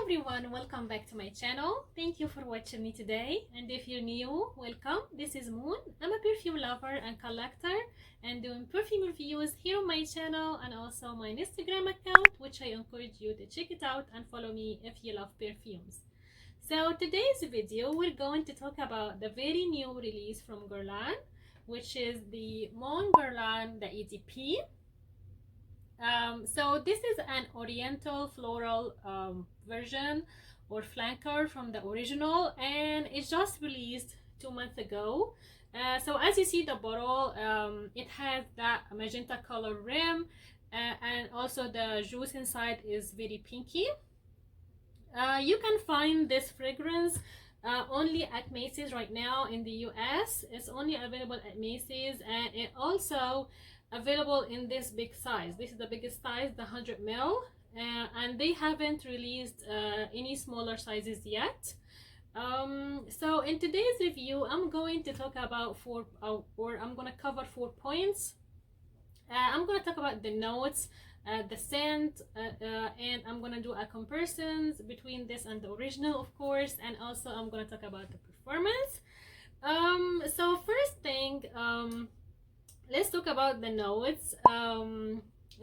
everyone, welcome back to my channel. Thank you for watching me today, and if you're new, welcome. This is Moon. I'm a perfume lover and collector and doing perfume reviews here on my channel and also my Instagram account, which I encourage you to check it out and follow me if you love perfumes. So today's video we're going to talk about the very new release from Guerlain, which is the Mon Guerlain, the EDP. So this is an oriental floral version or flanker from the original, and it just released 2 months ago. So as you see the bottle, it has that magenta color rim, and also the juice inside is very pinky. You can find this fragrance only at Macy's right now in the US. It's only available at Macy's, and it also available in this big size. This is the biggest size, the 100 ml, and they haven't released any smaller sizes yet. So in today's review, I'm going to talk about I'm going to cover 4 points. I'm going to talk about the notes, the scent, and I'm going to do a comparisons between this and the original, of course, and also I'm going to talk about the performance. So first thing, let's talk about the notes.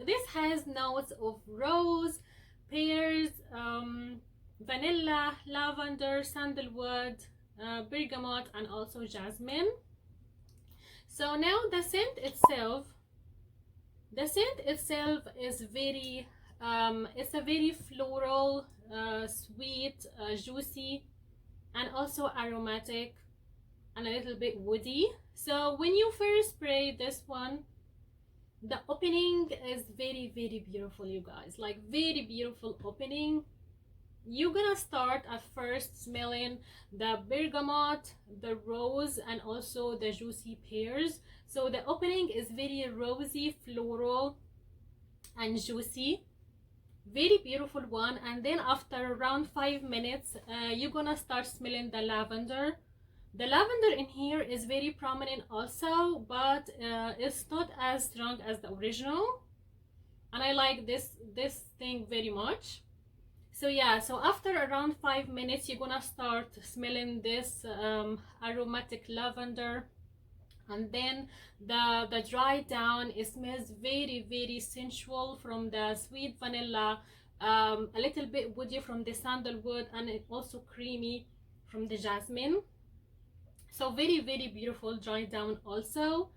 This has notes of rose, pears, vanilla, lavender, sandalwood, bergamot, and also jasmine. So now the scent itself is very it's a very floral, sweet, juicy, and also aromatic and a little bit woody. So when you first spray this one, the opening is very beautiful, you guys, like very beautiful opening. You're gonna start at first smelling the bergamot, the rose, and also the juicy pears. So the opening is very rosy, floral, and juicy, very beautiful one. And then after around 5 minutes, you're gonna start smelling the lavender. The lavender in here is very prominent also, but it's not as strong as the original, and I like this thing very much. So yeah, so after around 5 minutes, you're gonna start smelling this aromatic lavender, and then the dry down, it smells very sensual from the sweet vanilla, a little bit woody from the sandalwood, and it also creamy from the jasmine. So very beautiful dry down also.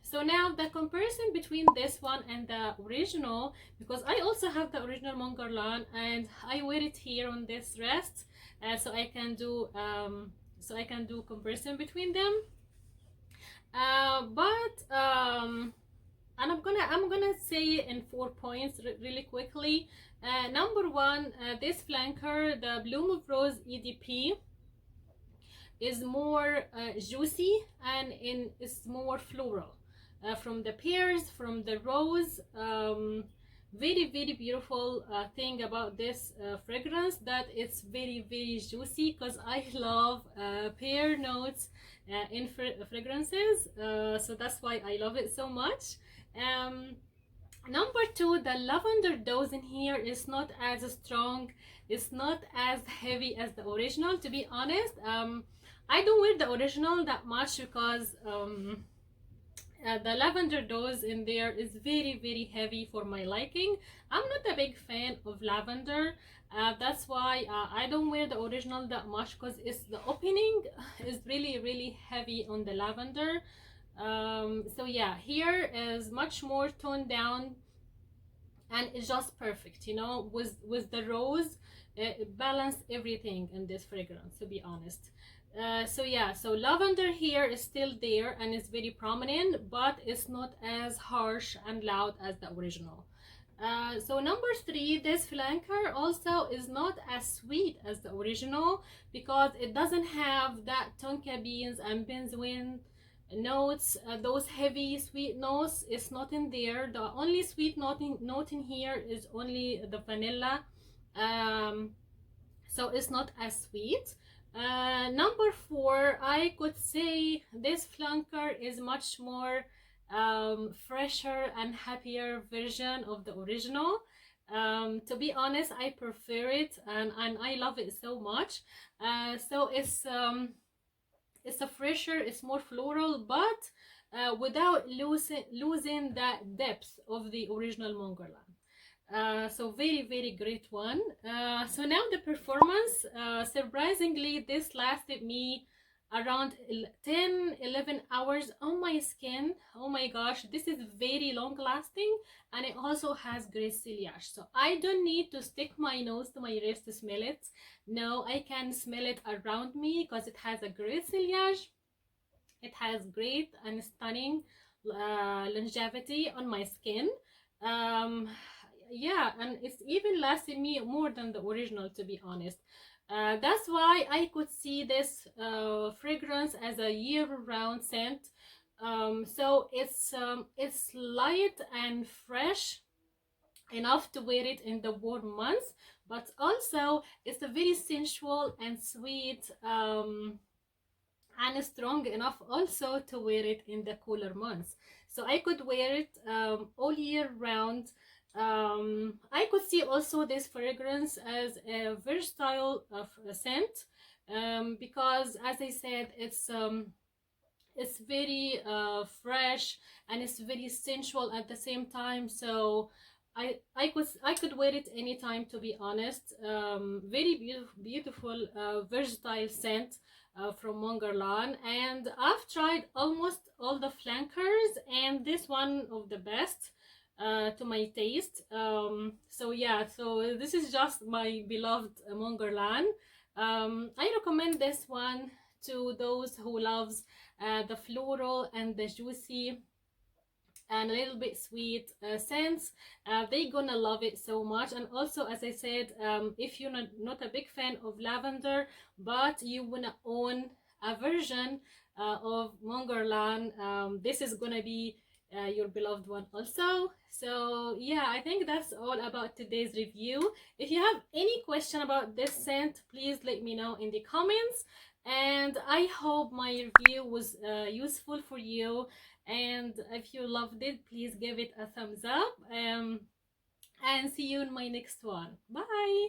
So now the comparison between this one and the original, because I also have the original Mon Guerlain and I wear it here on this wrist, so I can do comparison between them. And I'm gonna say in 4 points really quickly. Number one, this flanker, the Bloom of Rose EDP, is more juicy and it's more floral, from the pears, from the rose. Very beautiful thing about this fragrance, that it's very juicy, because I love pear notes in fragrances, so that's why I love it so much. Number two, the lavender dose in here is not as strong, it's not as heavy as the original, to be honest. I don't wear the original that much because the lavender dose in there is very heavy for my liking. I'm not a big fan of lavender, that's why I don't wear the original that much, because the opening is really heavy on the lavender. So yeah, here is much more toned down, and it's just perfect, you know, with the rose. It balanced everything in this fragrance, to be honest. So yeah, so lavender here is still there and it's very prominent, but it's not as harsh and loud as the original. So number three, this flanker also is not as sweet as the original, because it doesn't have that tonka beans and benzoin notes, those heavy sweet notes. It's not in there. The only sweet note in here is only the vanilla, so it's not as sweet. Number four, I could say this flanker is much more fresher and happier version of the original. To be honest, I prefer it, and I love it so much. So it's a fresher, it's more floral, but without losing that depth of the original Mongerland. So very great one. So now the performance, surprisingly this lasted me around 10-11 hours on my skin. Oh my gosh, this is very long lasting, and it also has great ciliage, so I don't need to stick my nose to my wrist to smell it. No, I can smell it around me because it has a great ciliage. It has great and stunning longevity on my skin. um yeah, and it's even lasted me more than the original, to be honest. That's why I could see this fragrance as a year-round scent. So it's light and fresh enough to wear it in the warm months, but also it's a very sensual and sweet, and strong enough also to wear it in the cooler months. So I could wear it all year round. I could see also this fragrance as a versatile scent, because as I said, it's very fresh, and it's very sensual at the same time. So I could wear it anytime, to be honest. Very beautiful versatile scent from Mongerlan, and I've tried almost all the flankers, and this one of the best to my taste. So yeah, so this is just my beloved Mongerlan. I recommend this one to those who loves the floral and the juicy and a little bit sweet scents. They're gonna love it so much. And also, as I said, if you're not a big fan of lavender, but you wanna own a version of Mongerlan, this is gonna be your beloved one also. So yeah, I think that's all about today's review. If you have any question about this scent, please let me know in the comments, and I hope my review was useful for you. And if you loved it, please give it a thumbs up, and see you in my next one. Bye.